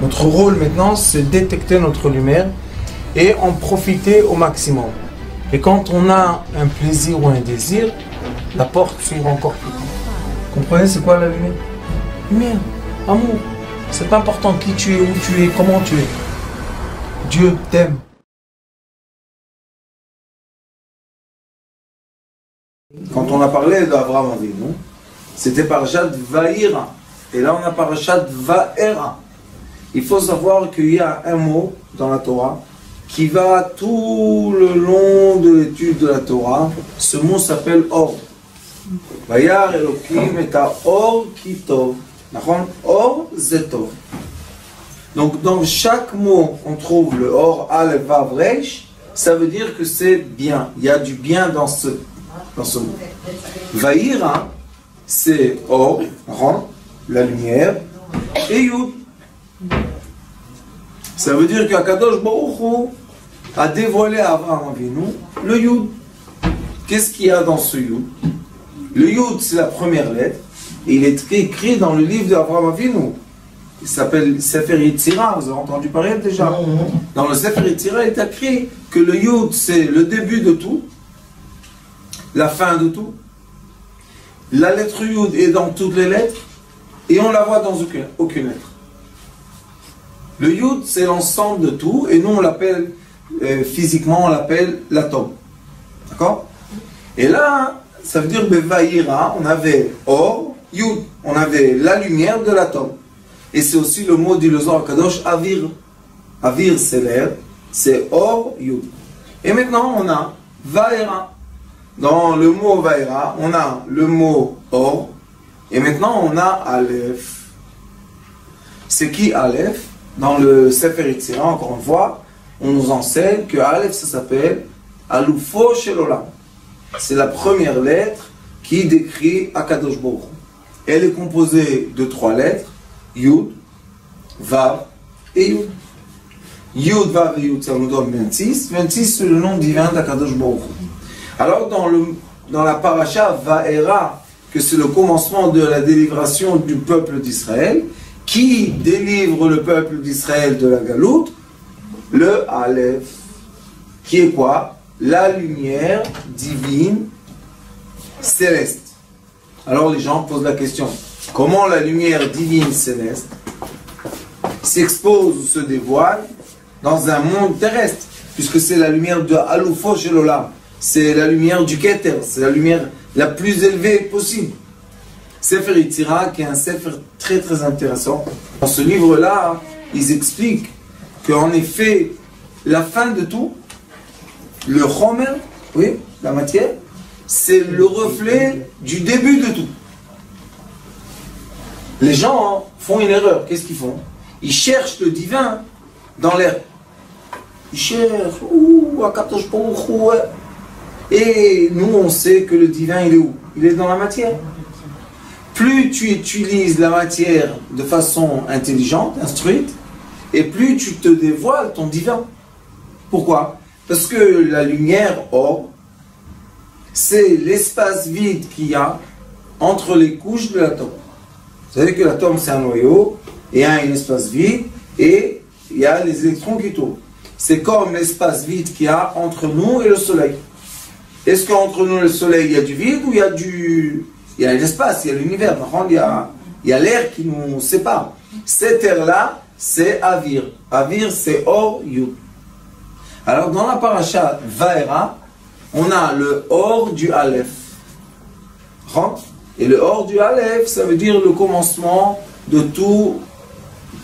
Notre rôle maintenant, c'est détecter notre lumière et en profiter au maximum. Et quand on a un plaisir ou un désir, la porte s'ouvre encore plus. Comprenez, c'est quoi la lumière? Lumière, amour. C'est pas important qui tu es, où tu es, comment tu es. Dieu t'aime. Quand on a parlé d'Abraham Avinu, c'était Parashat Va'ira. Et là on a Parashat Va'era. Il faut savoir qu'il y a un mot dans la Torah qui va tout le long de l'étude de la Torah. Ce mot s'appelle Or. Vayar Elokim et Or Kitov. Or Zetov. Donc dans chaque mot on trouve le Or, Aleph, Vav, Reish. Ça veut dire que c'est bien. Il y a du bien dans ce mot. Va'ira, c'est Or, la lumière, et Yud. Ça veut dire qu'Akadosh Baruch Hu a dévoilé à Abraham Avinu le Yud. Qu'est-ce qu'il y a dans ce Yud? Le Yud, c'est la première lettre, et il est écrit dans le livre d'Abraham Avinu. Il s'appelle Sefer Yetzira, vous avez entendu parler déjà. Dans le Sefer Yetzira, il est écrit que le Yud, c'est le début de tout, la fin de tout. La lettre Yud est dans toutes les lettres, et on la voit dans aucune lettre. Le Yud, c'est l'ensemble de tout, et nous on l'appelle, physiquement on l'appelle l'atome. D'accord? Et là, ça veut dire Bevaïra, on avait Or, Yud, on avait la lumière de l'atome. Et c'est aussi le mot du Zohar Kadosh, Avir. Avir, c'est l'air, c'est Or, Yud. Et maintenant on a Vaïra. Dans le mot Vaïra, on a le mot Or, et maintenant on a Aleph. C'est qui Aleph? Dans le Sefer Yetzira, encore une fois, on nous enseigne que Aleph, ça s'appelle Alufo Shel Olam. C'est la première lettre qui décrit Akadosh Baruch Hu. Elle est composée de 3 lettres, Yud, Vav et Yud. Yud, Vav et Yud, ça nous donne 26. 26, c'est le nom divin d'Akadosh Baruch Hu. Alors, dans la paracha Va'era, que c'est le commencement de la délivration du peuple d'Israël, qui délivre le peuple d'Israël de la galoute? Le Aleph, qui est quoi? La lumière divine céleste. Alors les gens posent la question, comment la lumière divine céleste s'expose ou se dévoile dans un monde terrestre, puisque c'est la lumière de Alufo Shel Olam, c'est la lumière du Keter, c'est la lumière la plus élevée possible. Sefer Yetzira, qui est un sefer très très intéressant. Dans ce livre-là, ils expliquent qu'en effet, la fin de tout, le chomer, oui, la matière, c'est le reflet du début de tout. Les gens font une erreur. Qu'est-ce qu'ils font? Ils cherchent le divin dans l'air. Ils cherchent, Akadosh Baruch Hu. Et nous, on sait que le divin, il est où? Il est dans la matière. Plus tu utilises la matière de façon intelligente, instruite, et plus tu te dévoiles ton divin. Pourquoi? Parce que la lumière Or, c'est l'espace vide qu'il y a entre les couches de l'atome. Vous savez que l'atome, c'est un noyau, et il y a un espace vide, et il y a les électrons qui tournent. C'est comme l'espace vide qu'il y a entre nous et le soleil. Est-ce qu'entre nous et le soleil, il y a du vide ou il y a du... Il y a l'espace, il y a l'univers. Par contre, il y a l'air qui nous sépare. Cet air-là, c'est Avir. Avir, c'est Or, Yud. Alors, dans la paracha Va'era, on a le Or du Aleph. Et le Or du Aleph, ça veut dire le commencement de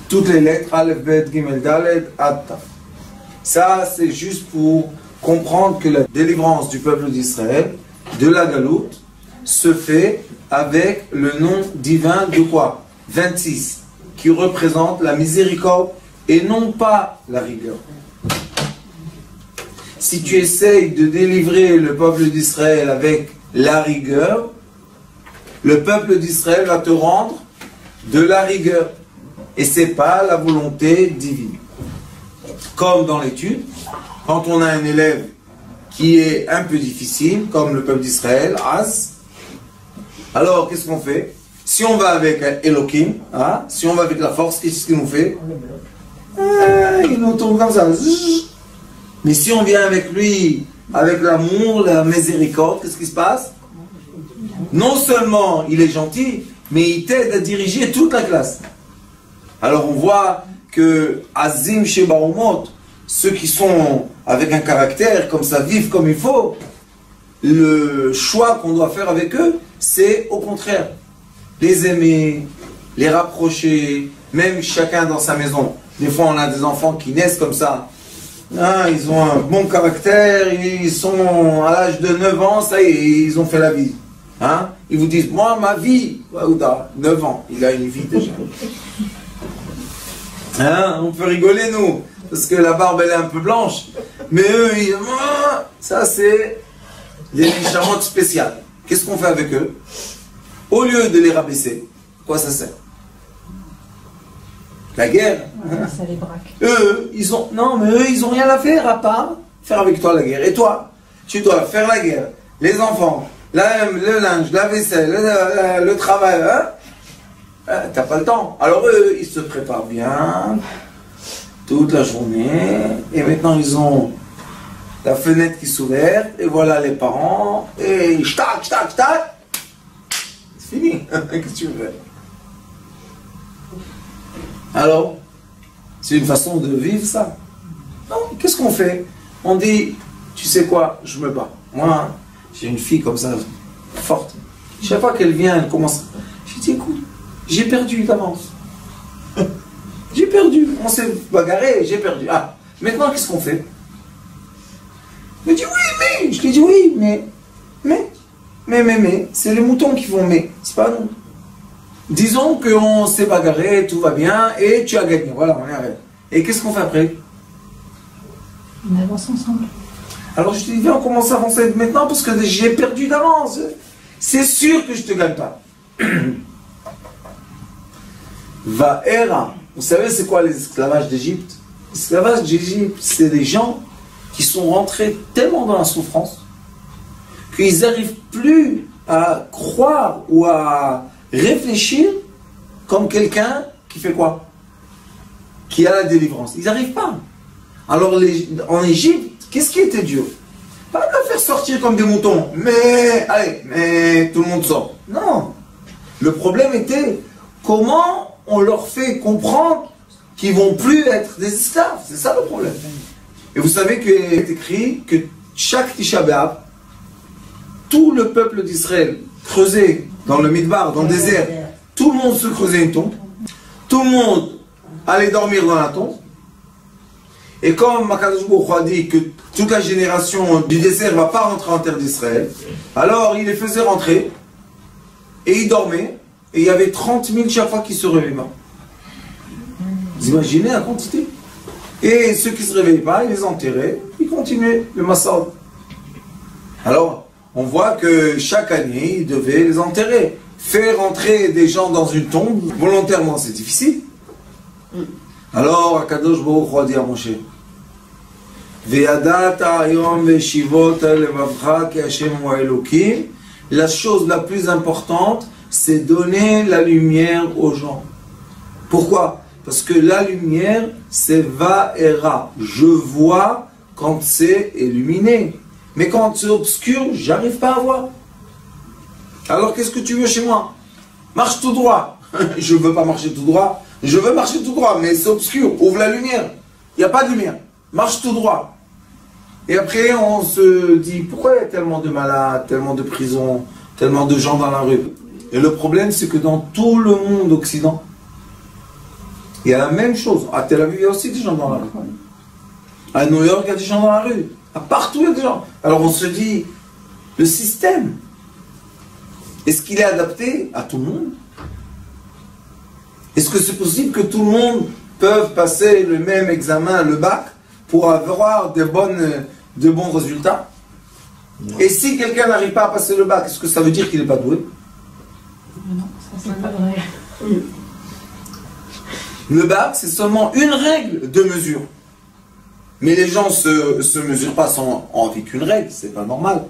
toutes les lettres, Aleph, Bet, Gimel, Dalet, Ad, Taf. Ça, c'est juste pour comprendre que la délivrance du peuple d'Israël, de la galoute, se fait avec le nom divin de quoi? 26, qui représente la miséricorde et non pas la rigueur. Si tu essayes de délivrer le peuple d'Israël avec la rigueur, le peuple d'Israël va te rendre de la rigueur. Et ce n'est pas la volonté divine. Comme dans l'étude, quand on a un élève qui est un peu difficile, comme le peuple d'Israël, As, alors qu'est-ce qu'on fait? Si on va avec Elohim, hein, si on va avec la force, qu'est-ce qu'il nous fait? Il nous tourne comme ça. Mais si on vient avec lui, avec l'amour, la miséricorde, qu'est-ce qui se passe? Non seulement il est gentil, mais il t'aide à diriger toute la classe. Alors on voit que Azim chez Barumot, ceux qui sont avec un caractère comme ça, vivent comme il faut, le choix qu'on doit faire avec eux, c'est au contraire, les aimer, les rapprocher, même chacun dans sa maison. Des fois on a des enfants qui naissent comme ça, ah, ils ont un bon caractère, ils sont à l'âge de 9 ans, ça y est, ils ont fait la vie. Hein? Ils vous disent, moi ma vie, 9 ans, il a une vie déjà. Hein? On peut rigoler nous, parce que la barbe elle est un peu blanche, mais eux, ça c'est des charmantes spéciales. Qu'est-ce qu'on fait avec eux? Au lieu de les rabaisser, quoi ça sert? La guerre. Ouais, ça les braque. Eux, ils ont rien à faire à part faire avec toi la guerre. Et toi, tu dois faire la guerre. Les enfants, le linge, la vaisselle, le travail, hein? T'as pas le temps. Alors eux, ils se préparent bien toute la journée. Et maintenant, ils ont la fenêtre qui s'ouvre. Et voilà les parents. Et tac, tac, tac. C'est fini. Qu'est-ce que tu veux? Alors, c'est une façon de vivre ça. Non, qu'est-ce qu'on fait? On dit, tu sais quoi, je me bats. Moi, j'ai une fille comme ça, forte. Chaque fois qu'elle vient, elle commence. Je dis, écoute, j'ai perdu d'avance. J'ai perdu. On s'est bagarré, j'ai perdu. Ah, maintenant, qu'est-ce qu'on fait? Elle me dit, oui, mais. Je lui dis, oui, mais. C'est les moutons qui vont mais. C'est pas nous. Disons qu'on s'est bagarré, tout va bien, et tu as gagné. Voilà, on est arrivé. Et qu'est-ce qu'on fait après? On avance ensemble. Alors je te dis, viens, on commence à avancer maintenant, parce que j'ai perdu d'avance. C'est sûr que je ne te gagne pas. Vaera. Vous savez c'est quoi les esclavages d'Égypte? L'esclavage d'Égypte, c'est des gens qui sont rentrés tellement dans la souffrance qu'ils n'arrivent plus à croire ou à réfléchir comme quelqu'un qui fait quoi? Qui a la délivrance. Ils n'arrivent pas. Alors en Égypte, qu'est-ce qui était dur? Pas de les faire sortir comme des moutons. Mais tout le monde sort. Non. Le problème était comment on leur fait comprendre qu'ils vont plus être des esclaves. C'est ça le problème. Et vous savez qu'il est écrit que chaque Tisha B'Av, tout le peuple d'Israël creusait dans le Midbar, dans le désert, tout le monde se creusait une tombe, tout le monde allait dormir dans la tombe, et comme Akadosh Baruch Hu a dit que toute la génération du désert ne va pas rentrer en terre d'Israël, alors il les faisait rentrer, et ils dormaient, et il y avait 30 000 chaque fois qui se réveillaient. Vous imaginez la quantité? Et ceux qui ne se réveillaient pas, ils les enterraient, ils continuaient le massacre. Alors, on voit que chaque année, ils devaient les enterrer. Faire entrer des gens dans une tombe, volontairement, c'est difficile. Alors, Akadosh Baruch Hu a dit à Moshe, la chose la plus importante, c'est donner la lumière aux gens. Pourquoi? Parce que la lumière, c'est Vaera. Je vois quand c'est illuminé. Mais quand c'est obscur, j'arrive pas à voir. Alors qu'est-ce que tu veux chez moi? Marche tout droit. Je ne veux pas marcher tout droit. Je veux marcher tout droit, mais c'est obscur. Ouvre la lumière. Il n'y a pas de lumière. Marche tout droit. Et après, on se dit, pourquoi il y a tellement de malades, tellement de prisons, tellement de gens dans la rue? Et le problème, c'est que dans tout le monde occident, il y a la même chose. À Tel Aviv, il y a aussi des gens dans la rue. À New York, il y a des gens dans la rue. Partout, il y a des gens. Alors on se dit, le système, est-ce qu'il est adapté à tout le monde? Est-ce que c'est possible que tout le monde peut passer le même examen, le bac, pour avoir de bons résultats? Non. Et si quelqu'un n'arrive pas à passer le bac, est-ce que ça veut dire qu'il n'est pas doué? Non, ça c'est pas vrai. Le bac, c'est seulement une règle de mesure. Mais les gens se mesurent pas avec une règle, c'est pas normal.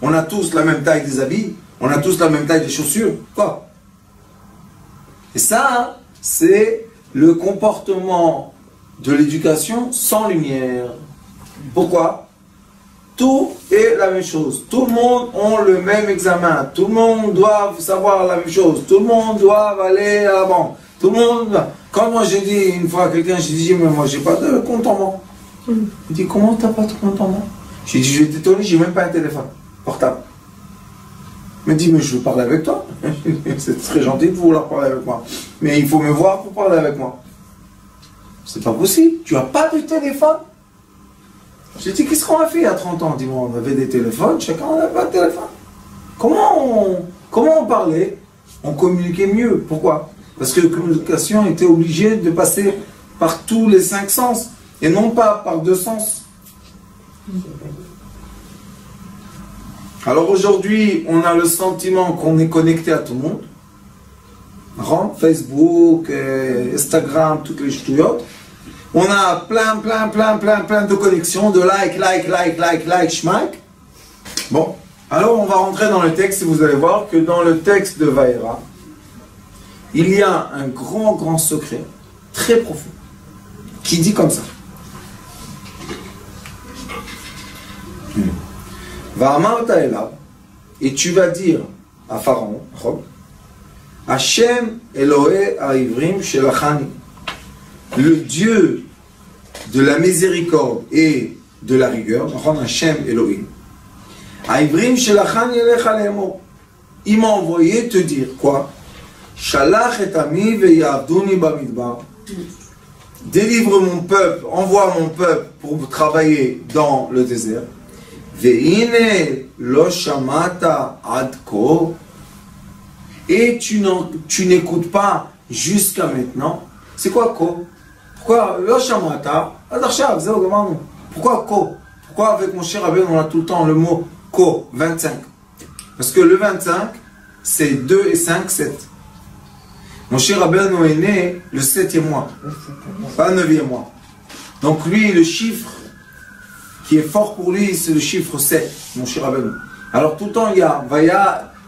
On a tous la même taille des habits, on a tous la même taille des chaussures. Quoi? Et ça, c'est le comportement de l'éducation sans lumière. Pourquoi? Tout est la même chose. Tout le monde a le même examen. Tout le monde doit savoir la même chose. Tout le monde doit aller à la banque. Tout le monde... Quand moi j'ai dit une fois à quelqu'un, j'ai dit, mais moi j'ai pas de compte en banque. Il dit, comment t'as pas de compte en banque? J'ai dit, je vais t'étonner, j'ai même pas un téléphone portable. Il me dit, mais je veux parler avec toi. C'est très gentil de vouloir parler avec moi. Mais il faut me voir pour parler avec moi. C'est pas possible. Tu n'as pas de téléphone. J'ai dit, qu'est-ce qu'on a fait il y a 30 ans? Dis-moi, on avait des téléphones, chacun n'avait pas de téléphone. Comment on parlait? On communiquait mieux. Pourquoi? Parce que la communication était obligée de passer par tous les 5 sens et non pas par 2 sens. Alors aujourd'hui, on a le sentiment qu'on est connecté à tout le monde. Facebook, Instagram, toutes les ch'touillottes. On a plein de connexions, de like, schmack. Bon, alors on va rentrer dans le texte et vous allez voir que dans le texte de Vaïra, il y a un grand secret, très profond, qui dit comme ça. Va'amarta elav, et tu vas dire à Pharaon, Hashem Elohe ha'ivrim shelachani, le Dieu de la miséricorde et de la rigueur, Hashem Elohim, ha'ivrim shelachani elecha le'emor, il m'a envoyé te dire quoi? Shalach et ami ve'yavduni bamidbar, délivre mon peuple, envoie mon peuple pour travailler dans le désert. Ve'ine lo shamata ad ko, et tu n'écoutes pas jusqu'à maintenant. C'est quoi ko? Pourquoi lo shamata ad arshav zeh gamanu? Pourquoi ko? Pourquoi avec mon cher Rabbeinu on a tout le temps le mot ko 25? Parce que le 25 c'est 2 et 5, 7. Mon cher Rabbeinu est né le 7e mois, pas le 9e mois. Donc lui le chiffre qui est fort pour lui, c'est le chiffre 7, mon cher Rabbeinu. Alors tout le temps, il y a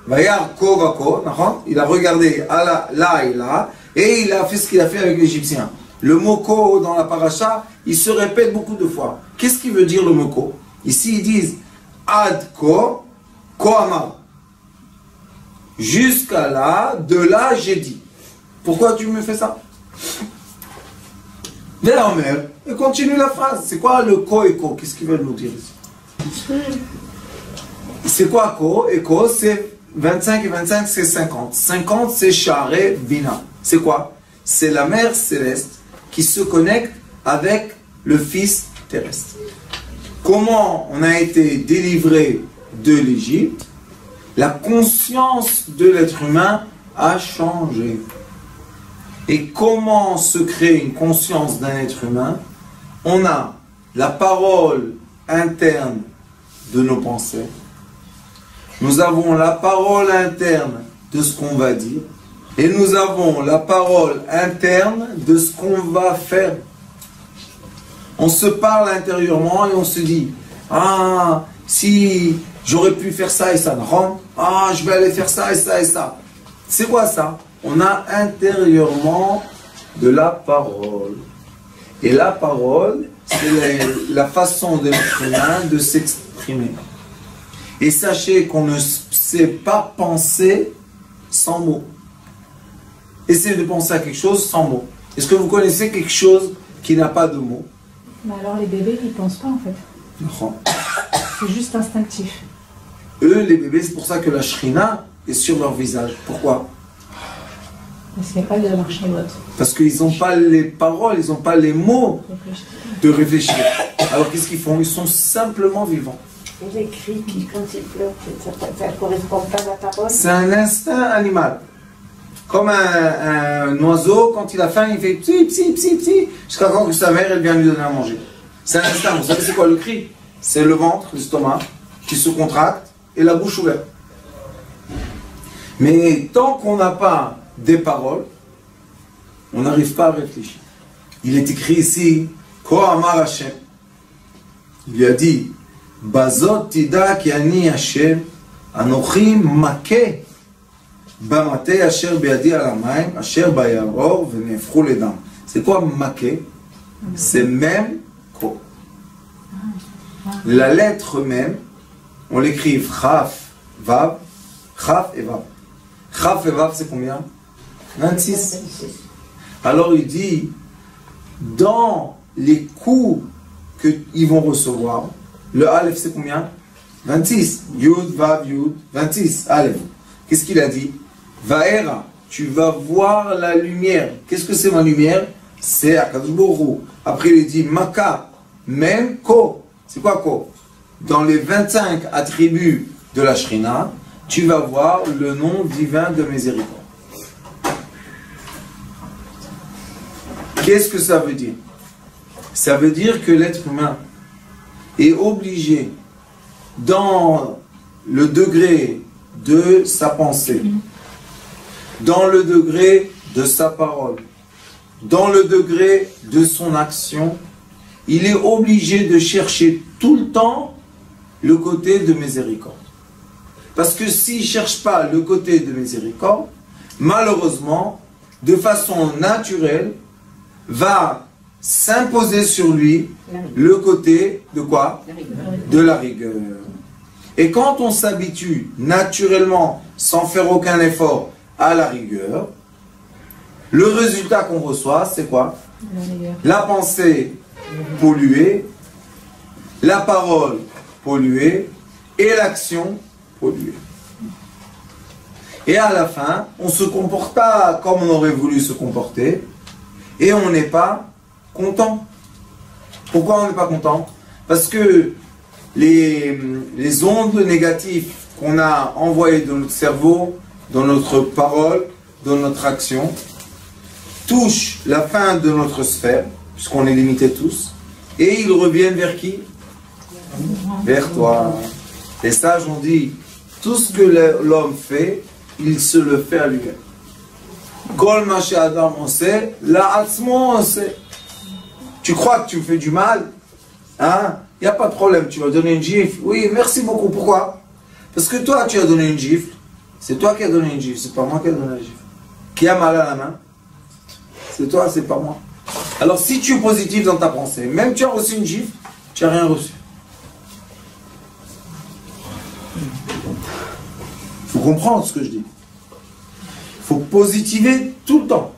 Vayar Ko Vako, il a regardé là et là, et il a fait ce qu'il a fait avec l'Égyptien. Le mot Ko dans la paracha, il se répète beaucoup de fois. Qu'est-ce qu'il veut dire le mot Ko? Ici, ils disent Ad Ko, Ko Amar. Jusqu'à là, de là, j'ai dit. Pourquoi tu me fais ça? Vélomer, et continue la phrase. C'est quoi le ko et ko? Qu'est-ce qu'ils veulent nous dire ici? C'est quoi ko? Et ko, c'est 25 et 25, c'est 50. 50, c'est Sha'arei Bina. C'est quoi? C'est la mère céleste qui se connecte avec le fils terrestre. Comment on a été délivré de l'Égypte? La conscience de l'être humain a changé. Et comment se crée une conscience d'un être humain? On a la parole interne de nos pensées. Nous avons la parole interne de ce qu'on va dire. Et nous avons la parole interne de ce qu'on va faire. On se parle intérieurement et on se dit, ah, si j'aurais pu faire ça et ça, ah, je vais aller faire ça et ça et ça. C'est quoi ça? On a intérieurement de la parole. Et la parole, c'est la façon de l'être humain de s'exprimer. Et sachez qu'on ne sait pas penser sans mots. Essayez de penser à quelque chose sans mots. Est-ce que vous connaissez quelque chose qui n'a pas de mots? Mais alors les bébés, ils ne pensent pas en fait. Non. C'est juste instinctif. Eux, les bébés, c'est pour ça que la shrina est sur leur visage. Pourquoi? Parce qu'il n'y a pas de marche à l'autre. Parce qu'ils n'ont pas les paroles, ils n'ont pas les mots de réfléchir. Alors qu'est-ce qu'ils font? Ils sont simplement vivants. Et les cris quand ils pleurent, ça ne correspond pas à la parole. C'est un instinct animal. Comme un oiseau, quand il a faim, il fait psi, psi, psi, psi, jusqu'à quand que sa mère elle vient lui donner à manger. C'est un instinct. Vous savez c'est quoi le cri? C'est le ventre, l'estomac, qui se contracte et la bouche ouverte. Mais tant qu'on n'a pas des paroles, on n'arrive pas à réfléchir. Il est écrit ici, Ko Amar Hashem. Il lui a dit, Bazot tida ki ani Hashem, anochi make Bamate asher beadi alamayim asher bayaror venefru ledam. C'est quoi maké? C'est même ko. La lettre même, on l'écrit chaf, vav, chaf et vav. Chaf et vav, c'est combien? 26. Alors il dit, dans les coups qu'ils vont recevoir, le Aleph c'est combien? 26. Yud, vav, yud, 26. Aleph. Qu'est-ce qu'il a dit? Vaera, tu vas voir la lumière. Qu'est-ce que c'est ma lumière? C'est Akadosh Baruch Hu. Après il dit Maka, même Ko. C'est quoi Ko? Dans les 25 attributs de la Shrina, tu vas voir le nom divin de miséricorde. Qu'est-ce que ça veut dire? Ça veut dire que l'être humain est obligé, dans le degré de sa pensée, dans le degré de sa parole, dans le degré de son action, il est obligé de chercher tout le temps le côté de miséricorde. Parce que s'il ne cherche pas le côté de miséricorde, malheureusement, de façon naturelle, va s'imposer sur lui le côté de quoi? De la rigueur. Et quand on s'habitue naturellement, sans faire aucun effort, à la rigueur, le résultat qu'on reçoit, c'est quoi? La pensée polluée, la parole polluée et l'action polluée. Et à la fin, on ne se comporte pas comme on aurait voulu se comporter et on n'est pas content. Pourquoi on n'est pas content? Parce que les ondes négatives qu'on a envoyées dans notre cerveau, dans notre parole, dans notre action, touchent la fin de notre sphère, puisqu'on est limité tous, et ils reviennent vers qui? Vers toi. Les sages ont dit, tout ce que l'homme fait, il se le fait à lui-même. Kol ma she'adam oseh, la'atzmo oseh. Tu crois que tu fais du mal? Hein? Il n'y a pas de problème, tu vas donner une gifle. Oui, merci beaucoup. Pourquoi? Parce que toi, tu as donné une gifle. C'est toi qui as donné une gifle, c'est pas moi qui ai donné la gifle. Qui a mal à la main? C'est toi, c'est pas moi. Alors si tu es positif dans ta pensée, même tu as reçu une gifle, tu n'as rien reçu. Il faut comprendre ce que je dis. Il faut positiver tout le temps.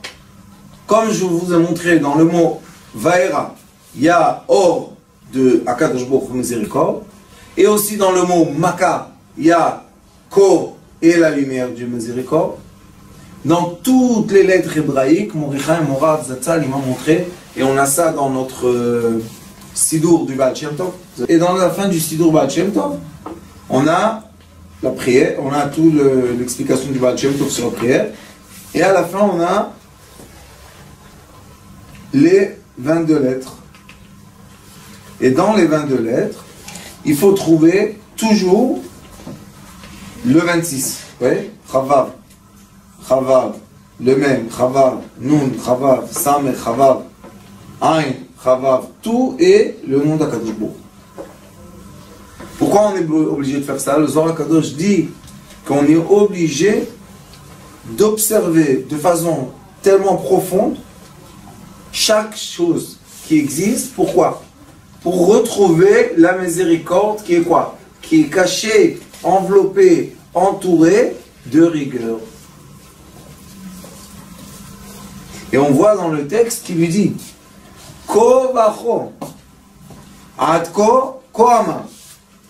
Comme je vous ai montré dans le mot Vaera, il y a or de Akadosh Baruch Hu miséricorde, et aussi dans le mot Maka, il y a Ko et la lumière du miséricorde. Dans toutes les lettres hébraïques, Morichaim, Morav, Zatzal, il m'a montré, et on a ça dans notre Sidour du Baal Shem Tov. Et dans la fin du Sidour Baal Shem Tov, on a la prière, on a toute l'explication du Baal Shem Tov sur la prière, et à la fin on a les 22 lettres. Et dans les 22 lettres, il faut trouver toujours le 26. Oui, Chavav, Chavav, le même, Chavav, Nun, Chavav, Sameh, Chavav, Ain, Chavav, tout est le nom d'Akadosh Baruch. Pourquoi on est obligé de faire ça? Le Zohar HaKadosh dit qu'on est obligé d'observer de façon tellement profonde chaque chose qui existe. Pourquoi? Pour retrouver la miséricorde qui est quoi? Qui est cachée, enveloppée, entourée de rigueur. Et on voit dans le texte qui lui dit Ko bacho ad ko koama.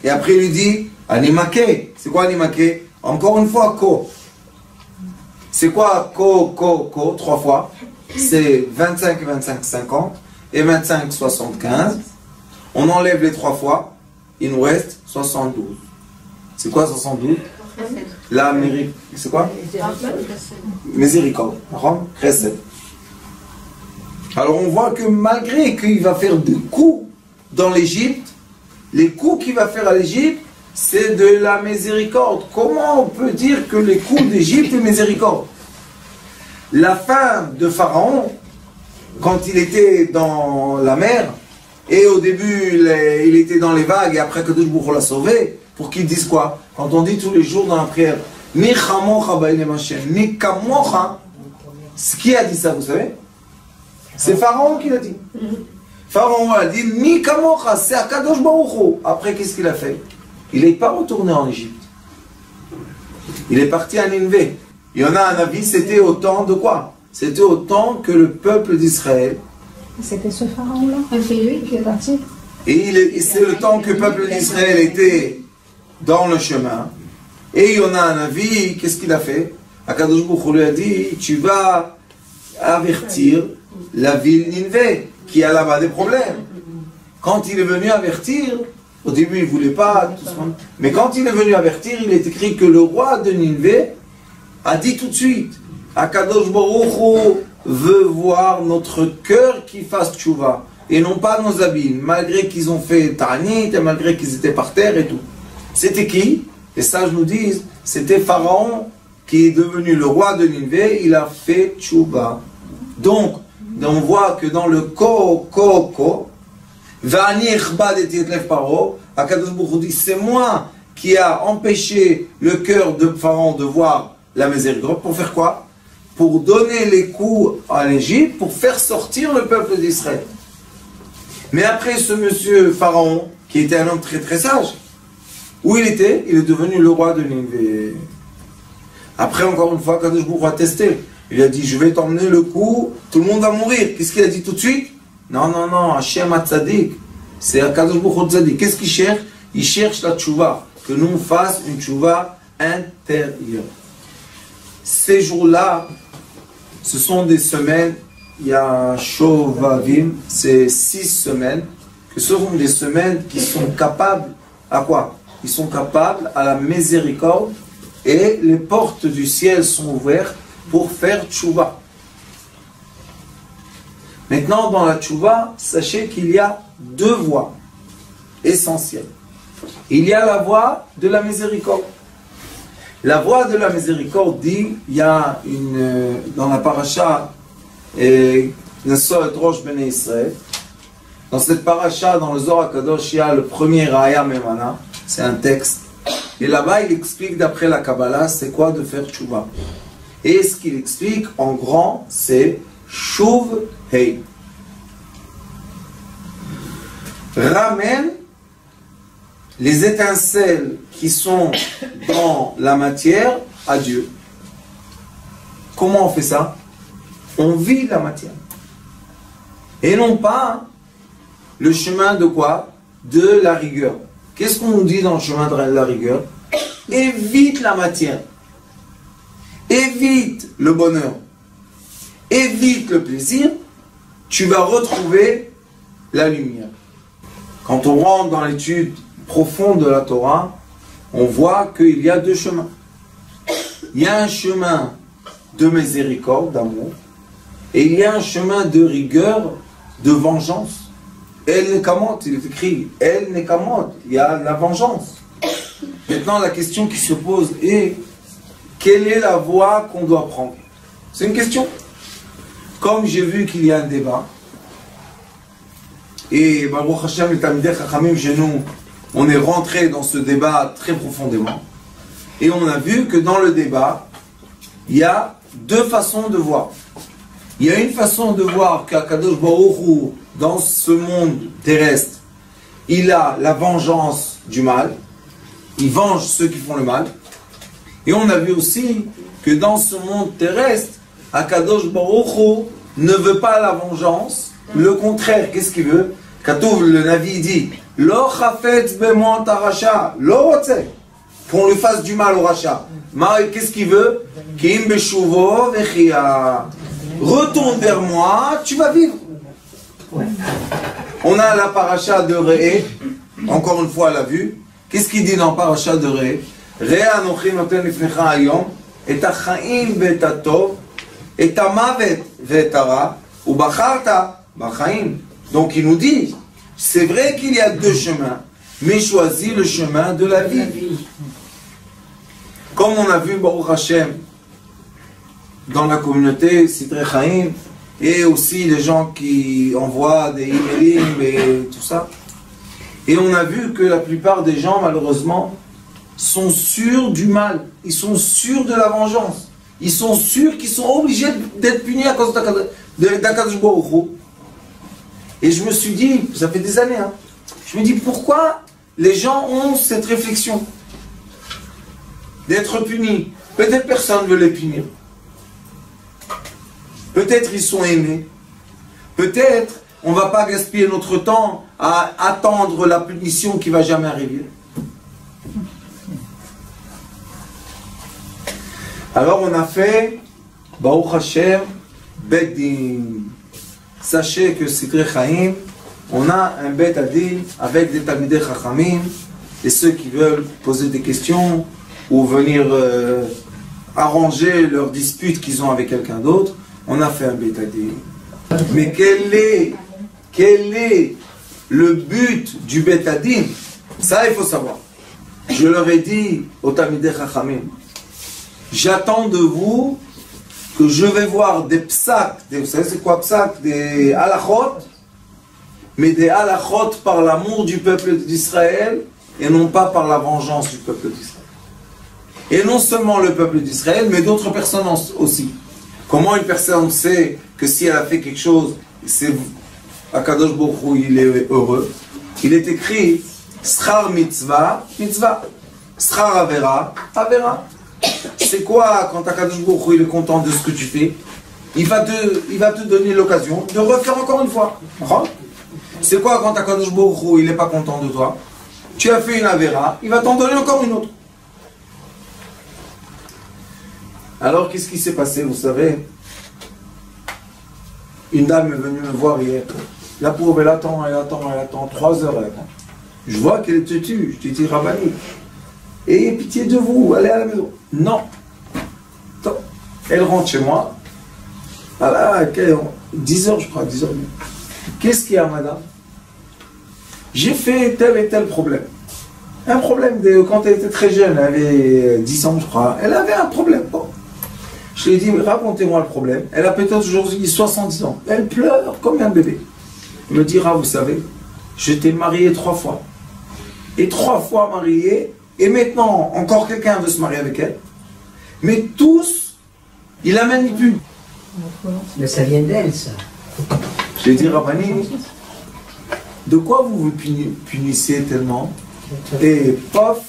Et après il lui dit animake. C'est quoi animake? Encore une fois ko. C'est quoi ko? Trois fois. C'est 25 et 25, 50. Et 25, 75. On enlève les 3 fois. Il nous reste 72. C'est quoi 72? La mérite. C'est quoi? Miséricorde. Chesed. Alors on voit que malgré qu'il va faire des coups dans l'Égypte, les coups qu'il va faire à l'Égypte, c'est de la miséricorde. Comment on peut dire que les coups d'Égypte est miséricorde? La fin de Pharaon, quand il était dans la mer, et au début il était dans les vagues, et après que Dieu l'a sauvé, pour qu'il dise quoi? Quand on dit tous les jours dans la prière, Ni chamocha ba'ilem Hashem, ni kamocha. Qui a dit ça, vous savez? C'est Pharaon qui l'a dit. Pharaon a dit, mi kamocha, c'est Akadosh Baruch Hu. Après, qu'est-ce qu'il a fait? Il n'est pas retourné en Égypte. Il est parti à Ninvé. Il y en a un avis, c'était au temps de quoi? C'était au temps que le peuple d'Israël. C'était ce pharaon-là. C'est lui qui est parti. Et c'est le temps que le peuple d'Israël était dans le chemin. Et il y en a un avis, qu'est-ce qu'il a fait? Akadosh Baruch Hu lui a dit, tu vas avertir la ville Ninvé, qui a là-bas des problèmes. Quand il est venu avertir, au début il ne voulait pas, tout ça, mais quand il est venu avertir, il est écrit que le roi de Ninvé a dit tout de suite, Akadosh Baruch Hu veut voir notre cœur qui fasse tchouva, et non pas nos habits, malgré qu'ils ont fait ta'anit, et malgré qu'ils étaient par terre et tout. C'était qui? Les sages nous disent, c'était Pharaon, qui est devenu le roi de Ninvé, il a fait tchouva. Donc, on voit que dans le Va'ani echbad et yetlev paro, Akadosh Baruch Hu dit, c'est moi qui a empêché le cœur de Pharaon de voir la miséricorde. Pour faire quoi? Pour donner les coups à l'Égypte, pour faire sortir le peuple d'Israël. Mais après ce monsieur Pharaon, qui était un homme très très sage, où il était? Il est devenu le roi de Ninvé. Après, encore une fois, Akadosh Baruch Hu a testé. Il a dit, je vais t'emmener le coup, tout le monde va mourir. Qu'est-ce qu'il a dit tout de suite? Non, non, non, Hashem HaTzadik. C'est Akadosh Baruch Hu Tzadik. Qu'est-ce qu'il cherche? Il cherche la tchouva. Que nous fassions une tchouva intérieure. Ces jours-là, ce sont des semaines, il y a Shovavim, c'est 6 semaines, que ce sont des semaines qui sont capables à quoi? Ils sont capables à la miséricorde et les portes du ciel sont ouvertes pour faire tchouva. Maintenant, dans la tchouva, sachez qu'il y a 2 voies essentielles. Il y a la voie de la miséricorde. La voie de la miséricorde dit, il y a dans la paracha Nesor et Rosh Bnei Israël, dans cette paracha, dans le Zohar HaKadosh, il y a le premier Raya Memana, c'est un texte, et là-bas il explique d'après la Kabbalah, c'est quoi de faire tchouva. Et ce qu'il explique en grand, c'est Shuv Hei. Ramène les étincelles qui sont dans la matière à Dieu. Comment on fait ça? On vit la matière. Et non pas le chemin de quoi? De la rigueur. Qu'est-ce qu'on nous dit dans le chemin de la rigueur? Évite la matière. Évite le bonheur. Évite le plaisir. Tu vas retrouver la lumière. Quand on rentre dans l'étude profonde de la Torah, on voit qu'il y a 2 chemins. Il y a un chemin de miséricorde, d'amour, et il y a un chemin de rigueur, de vengeance. El Nekamot, il est écrit, El Nekamot, il y a la vengeance. Maintenant, la question qui se pose est, quelle est la voie qu'on doit prendre? C'est une question. Comme j'ai vu qu'il y a un débat, et Baruch Hashem, les Talmidei Chachamim chez nous, on est rentré dans ce débat très profondément. Et on a vu que dans le débat, il y a 2 façons de voir. Il y a une façon de voir qu'Akadosh Baruch Hu, dans ce monde terrestre, il a la vengeance du mal. Il venge ceux qui font le mal. Et on a vu aussi que dans ce monde terrestre, Akadosh Baruch Hu ne veut pas la vengeance. Le contraire, qu'est-ce qu'il veut? Katouv, le Navi dit, Lo chafetz b'mot haracha, lo rotze, qu'on lui fasse du mal au rachat. Qu'est-ce qu'il veut? Kim beshuvo vechia. Retourne vers moi, tu vas vivre. On a la paracha de Re'e, encore une fois à la vue. Qu'est-ce qu'il dit dans la paracha de Re'e? Re'e anochi noten lifnecha hayom, et hachaim ve'et hatov, et hamavet ve'et hara, ubacharta b'chaim. Donc il nous dit, c'est vrai qu'il y a 2 chemins, mais choisis le chemin de la vie. Comme on a vu Baruch Hashem dans la communauté Sidrei Chaim, et aussi les gens qui envoient des emails et tout ça. Et on a vu que la plupart des gens, malheureusement, sont sûrs du mal. Ils sont sûrs de la vengeance. Ils sont sûrs qu'ils sont obligés d'être punis à cause d'Akadosh Baruch Hu. Et je me suis dit, ça fait des années, hein, je me dis pourquoi les gens ont cette réflexion d'être punis. Peut-être personne ne veut les punir. Peut-être ils sont aimés. Peut-être on ne va pas gaspiller notre temps à attendre la punition qui ne va jamais arriver. Alors on a fait Baruch Hashem Bet Din. Sachez que c'est très Chaim. On a un Bet Adin avec des Talmidei Chachamim et ceux qui veulent poser des questions ou venir arranger leurs disputes qu'ils ont avec quelqu'un d'autre. On a fait un Bet Adin. Mais quel est le but du Bet Adin? Ça il faut savoir. Je leur ai dit aux Talmidei Chachamim, j'attends de vous que je vais voir des psak, vous savez c'est quoi psak? Des halachot, mais des halachot par l'amour du peuple d'Israël et non pas par la vengeance du peuple d'Israël. Et non seulement le peuple d'Israël, mais d'autres personnes aussi. Comment une personne sait que si elle a fait quelque chose, c'est Akadosh Baruch Hu, il est heureux? Il est écrit Schar mitzvah, mitzvah. Schar avera, avera. C'est quoi quand Akadosh Baruch Hu il est content de ce que tu fais? Il va te donner l'occasion de refaire encore une fois. C'est quoi quand Akadosh Baruch Hu il n'est pas content de toi? Tu as fait une avera, il va t'en donner encore une autre. Alors qu'est-ce qui s'est passé? Vous savez, une dame est venue me voir hier. La pauvre, elle attend, 3 heures elle attend. Je vois qu'elle te tue. Je te dis, Rabani, ayez pitié de vous, allez à la maison. Non. Elle rentre chez moi. Voilà, 10 heures, je crois, 10 heures. Qu'est-ce qu'il y a, madame? J'ai fait tel et tel problème. Un problème quand elle était très jeune, elle avait 10 ans, je crois. Elle avait un problème. Bon. Je lui ai dit, racontez-moi le problème. Elle a peut-être aujourd'hui 70 ans. Elle pleure comme un bébé. Elle me dira, vous savez, je t'ai marié 3 fois. Et 3 fois mariée. Et maintenant, encore quelqu'un veut se marier avec elle. Mais tous, ils la manipulent. Mais ça vient d'elle, ça. Je lui ai dit, Rabani, de quoi vous vous punissez tellement? Et pof,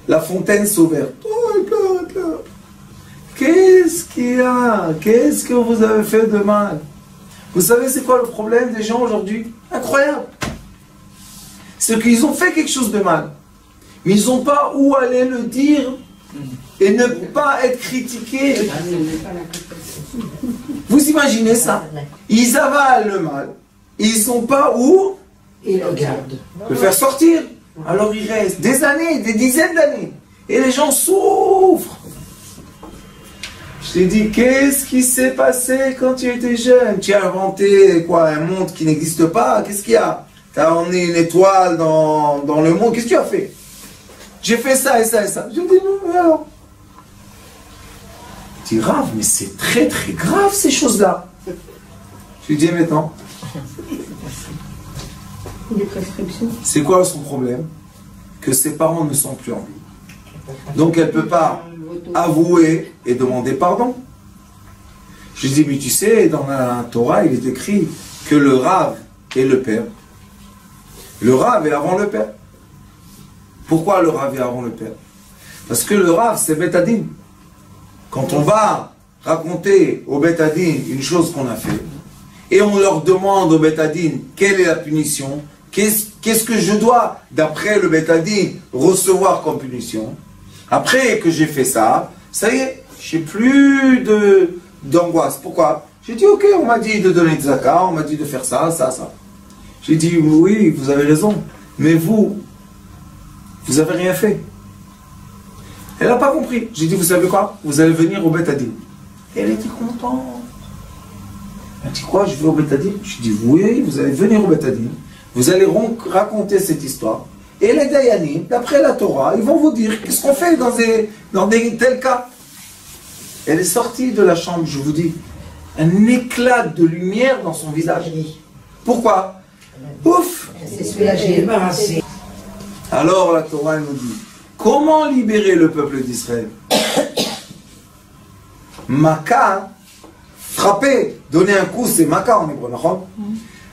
la fontaine s'est ouverte. Oh, elle pleure, elle pleure. Qu'est-ce qu'il y a? Qu'est-ce que vous avez fait de mal? Vous savez c'est quoi le problème des gens aujourd'hui? Incroyable. C'est qu'ils ont fait quelque chose de mal. Mais ils n'ont pas où aller le dire et ne pas être critiqués. Vous imaginez ça? Ils avalent le mal. Ils ne sont pas où Ils le gardent. le faire sortir. Alors il reste des années, des dizaines d'années. Et les gens souffrent. Je t'ai dit, qu'est-ce qui s'est passé quand tu étais jeune? Tu as inventé quoi, un monde qui n'existe pas? Qu'est-ce qu'il y a? Tu as emmené une étoile dans le monde. Qu'est-ce que tu as fait? J'ai fait ça et ça et ça. Je dis non, mais alors? Je dis, grave, mais c'est très très grave ces choses-là. Je lui dis maintenant. Des prescriptions. C'est quoi son problème? Que ses parents ne sont plus en vie. Donc elle ne peut pas avouer et demander pardon. Je lui dis, mais tu sais, dans la Torah, il est écrit que le Rav est le père. Le Rav est avant le père. Pourquoi le Rav est avant le père? Parce que le Rav, c'est Bet Adin. Quand on va raconter au Bet Adin une chose qu'on a fait, et on leur demande au Bet Adin quelle est la punition, qu'est-ce que je dois, d'après le Bet Adin, recevoir comme punition. Après que j'ai fait ça, ça y est, j'ai plus d'angoisse. Pourquoi? J'ai dit, ok, on m'a dit de donner de zakat, on m'a dit de faire ça, ça, ça. J'ai dit, oui, vous avez raison, mais vous avez rien fait. Elle n'a pas compris. J'ai dit, vous savez quoi? Vous allez venir au Bet Adin. Elle était contente. Elle dit, quoi, je vais au Bet Adin? Je dis, oui, vous allez venir au Bet Adin. Vous allez raconter cette histoire. Et les Dayanim, d'après la Torah, ils vont vous dire qu'est-ce qu'on fait dans des tels cas. Elle est sortie de la chambre, je vous dis, un éclat de lumière dans son visage. Pourquoi? Ouf! C'est soulagé, débarrassé. Alors la Torah elle nous dit, Comment libérer le peuple d'Israël? Maka, frapper, donner un coup, c'est Maka en hébreu, d'accord?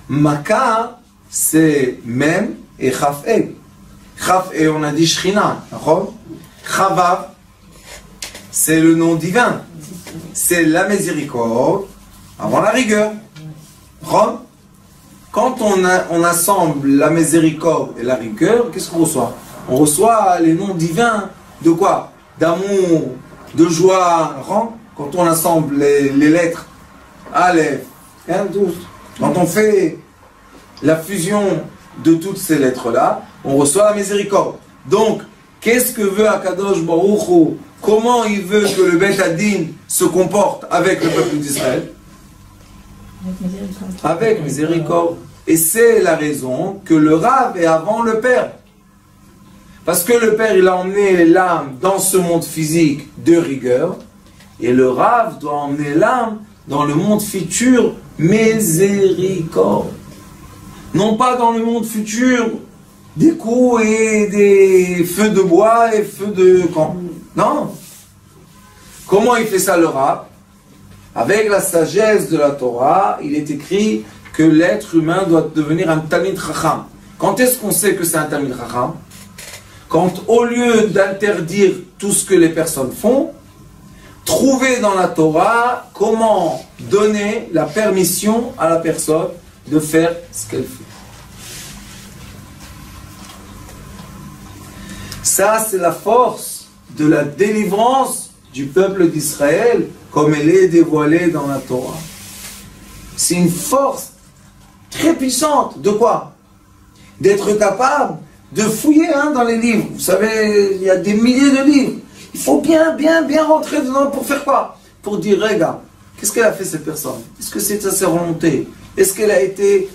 Maka, c'est Mem et Chaf-E. Chaf-E, on a dit Shrina, d'accord? Chavav, c'est le nom divin. C'est la miséricorde avant la rigueur. D'accord? Quand on assemble la miséricorde et la rigueur, qu'est-ce qu'on reçoit? On reçoit les noms divins de quoi? D'amour, de joie. Quand on assemble les lettres, Aleph, quand on fait la fusion de toutes ces lettres-là, on reçoit la miséricorde. Donc, qu'est-ce que veut Akadosh Baruch Hu? Comment il veut que le Beth Hadin se comporte avec le peuple d'Israël? Avec miséricorde. Et c'est la raison que le Rav est avant le Père. Parce que le Père, il a emmené l'âme dans ce monde physique de rigueur, et le Rav doit emmener l'âme dans le monde futur miséricorde. Non pas dans le monde futur des coups et des feux de bois et feux de camp. Non. Comment il fait ça le Rav? Avec la sagesse de la Torah, il est écrit que l'être humain doit devenir un Talmid Chacham. Quand est-ce qu'on sait que c'est un Talmid Chacham? Quand au lieu d'interdire tout ce que les personnes font, trouver dans la Torah comment donner la permission à la personne de faire ce qu'elle fait. Ça, c'est la force de la délivrance du peuple d'Israël, comme elle est dévoilée dans la Torah. C'est une force très puissante. De quoi? D'être capable de fouiller dans les livres. Vous savez, il y a des milliers de livres. Il faut bien rentrer dedans pour faire quoi? Pour dire, regarde, qu'est-ce qu'elle a fait cette personne? Est-ce que c'est sa volonté? Est-ce qu'elle a été,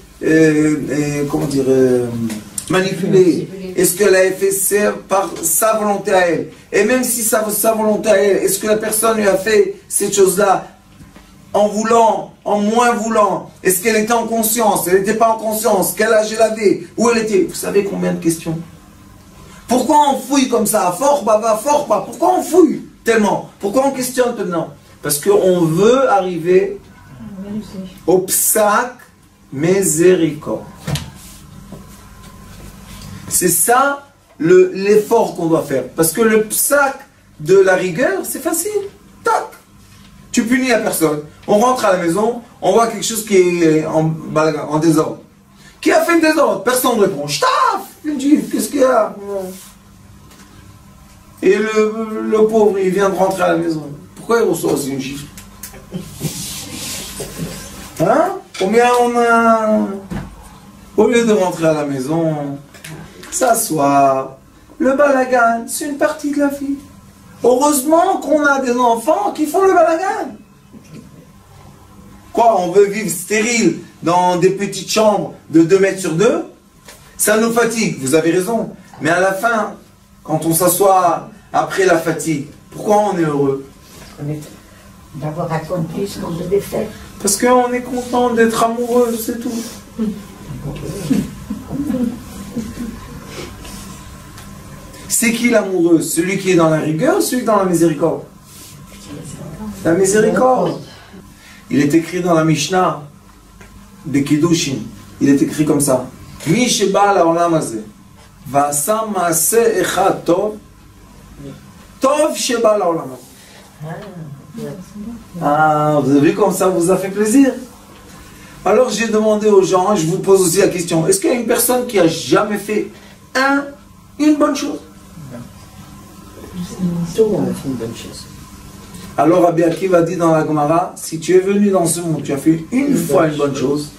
manipulée? Est-ce qu'elle a fait par sa volonté à elle? Et même si sa volonté à elle, est-ce que la personne lui a fait cette chose-là en voulant, en moins voulant? Est-ce qu'elle était en conscience? Elle n'était pas en conscience? Quel âge elle avait? Où elle était? Vous savez combien de questions? Pourquoi on fouille comme ça? Fort, baba, fort, pas. Pourquoi on fouille tellement? Pourquoi on questionne maintenant? Parce qu'on veut arriver au psak miséricorde. C'est ça l'effort qu'on doit faire. Parce que le psak de la rigueur, c'est facile. Tac! Tu punis la personne. On rentre à la maison, on voit quelque chose qui est en désordre. Qui a fait le désordre? Personne ne répond. Chtaf! Une gifle, qu'est-ce qu'il y a? Et le pauvre, il vient de rentrer à la maison. Pourquoi il reçoit aussi une gifle? Hein? Combien on a... Au lieu de rentrer à la maison, s'asseoir, le balagan, c'est une partie de la vie. Heureusement qu'on a des enfants qui font le balagan. Quoi, on veut vivre stérile dans des petites chambres de 2 mètres sur 2? Ça nous fatigue, vous avez raison. Mais à la fin, quand on s'assoit après la fatigue, pourquoi on est heureux? D'avoir accompli ce qu'on devait faire. Parce qu'on est content d'être amoureux, c'est tout. C'est qui l'amoureux? Celui qui est dans la rigueur ou celui qui est dans la miséricorde? La miséricorde. Il est écrit dans la Mishnah de Kiddushin. Il est écrit comme ça. Mi sheba la'olam hazeh va'asa ma'aseh echad tov tov sheba la'olam hazeh. Ah, vous avez vu comme ça vous a fait plaisir? Alors j'ai demandé aux gens, je vous pose aussi la question, est-ce qu'il y a une personne qui a jamais fait une bonne chose? Tout le monde a fait une bonne chose. Alors Rabbi Akiva dit dans la Gemara, si tu es venu dans ce monde, tu as fait une fois une bonne chose,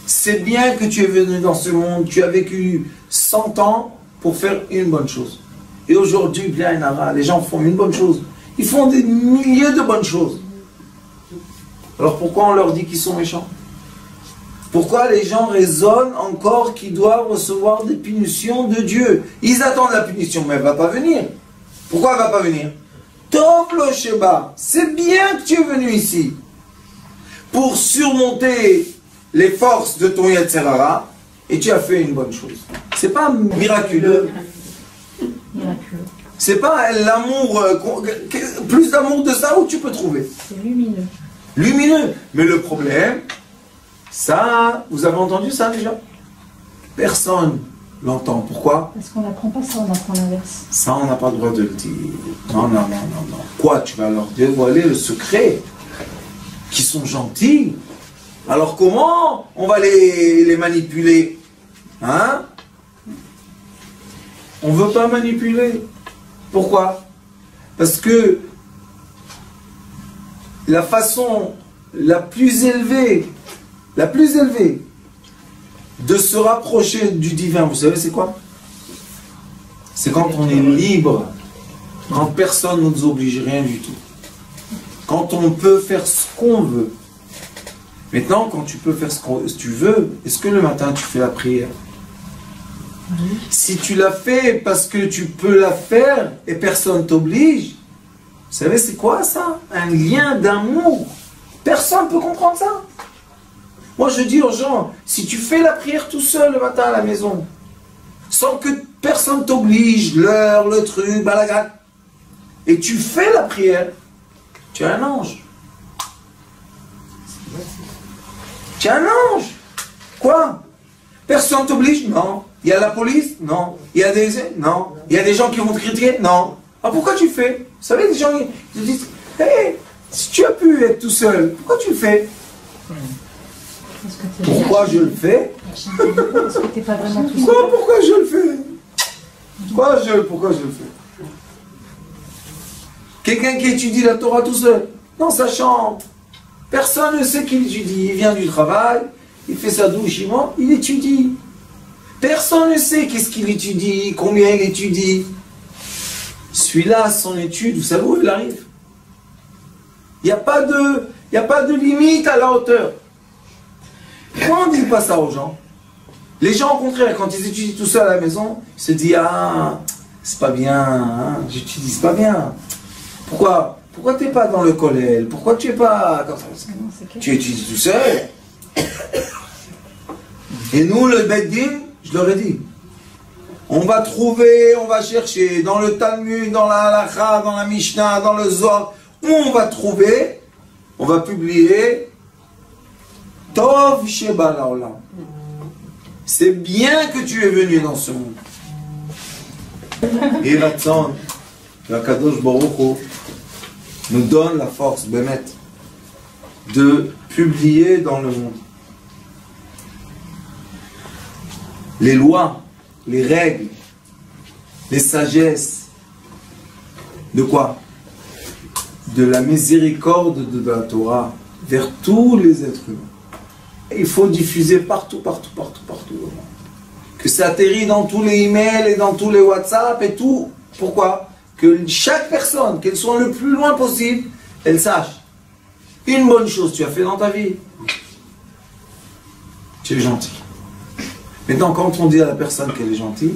c'est bien que tu es venu dans ce monde, tu as vécu 100 ans pour faire une bonne chose. Et aujourd'hui, les gens font une bonne chose. Ils font des milliers de bonnes choses. Alors pourquoi on leur dit qu'ils sont méchants? Pourquoi les gens raisonnent encore qu'ils doivent recevoir des punitions de Dieu? Ils attendent la punition, mais elle ne va pas venir. Pourquoi elle ne va pas venir? Tov lo sheba, c'est bien que tu es venu ici pour surmonter les forces de ton Yetzer Hara et tu as fait une bonne chose. C'est pas miraculeux. C'est pas l'amour, plus d'amour de ça où tu peux trouver. C'est lumineux. Lumineux. Mais le problème, ça, vous avez entendu ça déjà? Personne l'entend. Pourquoi? Parce qu'on n'apprend pas ça, on apprend l'inverse. Ça, on n'a pas le droit de le dire. Non, non, non, non, non. Quoi, tu vas leur dévoiler le secret? Qui sont gentils? Alors comment on va les manipuler? Hein? On ne veut pas manipuler. Pourquoi? Parce que la façon la plus élevée de se rapprocher du divin, vous savez c'est quoi? C'est quand on est libre, quand personne ne nous oblige rien du tout. Quand on peut faire ce qu'on veut. Maintenant, quand tu peux faire ce que tu veux, est-ce que le matin tu fais la prière? Oui. Si tu la fais parce que tu peux la faire et personne t'oblige, vous savez c'est quoi ça? Un lien d'amour. Personne ne peut comprendre ça. Moi je dis aux gens, si tu fais la prière tout seul le matin à la maison, sans que personne t'oblige, l'heure, le truc, balagat, et tu fais la prière, tu es un ange. Tu es un ange. Quoi? Personne t'oblige? Non. Il y a la police? Non. Il y a des... Non. Il y a des gens qui vont te critiquer? Non. Ah, pourquoi tu fais? Vous savez, des gens qui te disent, hey, si tu as pu être tout seul, pourquoi tu le fais? Pourquoi je le fais? Parce que t'es pas vraiment tout seul. Pourquoi je le fais? Pourquoi je le fais? Quelqu'un qui étudie la Torah tout seul, dans sa chambre, personne ne sait qu'il étudie. Il vient du travail, il fait sa douche, il étudie. Personne ne sait qu'est-ce qu'il étudie, combien il étudie. Celui-là, son étude, vous savez où il arrive? Il n'y a pas de limite à la hauteur. Pourquoi on ne dit pas ça aux gens? Les gens, au contraire, quand ils étudient tout ça à la maison, ils se disent, ah, c'est pas bien, hein, j'utilise pas bien. Pourquoi tu n'es pas dans le collège? Pourquoi tu n'es pas... Tu étudies tout seul. Et nous, le Beddin, je leur ai dit, on va trouver, on va chercher dans le Talmud, dans la Halakha, dans la Mishnah, dans le Zohar, où on va trouver, on va publier Tov Sheba Laolam. C'est bien que tu es venu dans ce monde. Et Ratzon, la Kadosh Baruch Hu nous donne la force, Bémet, de publier dans le monde les lois, les règles, les sagesses. De quoi? De la miséricorde de la Torah vers tous les êtres humains. Il faut diffuser partout. Que ça atterrit dans tous les emails et dans tous les WhatsApp et tout. Pourquoi? Que chaque personne, qu'elle soit le plus loin possible, elle sache. Une bonne chose tu as fait dans ta vie. Tu es gentil. Maintenant, quand on dit à la personne qu'elle est gentille,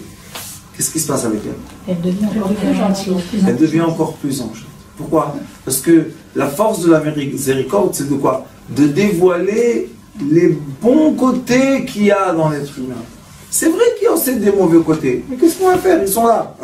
qu'est-ce qui se passe avec elle? Elle devient encore plus gentille. Elle devient encore plus gentille. Pourquoi? Parce que la force de la miséricorde, c'est de quoi? De dévoiler les bons côtés qu'il y a dans l'être humain. C'est vrai qu'il y a aussi des mauvais côtés. Mais qu'est-ce qu'on va faire? Ils sont là.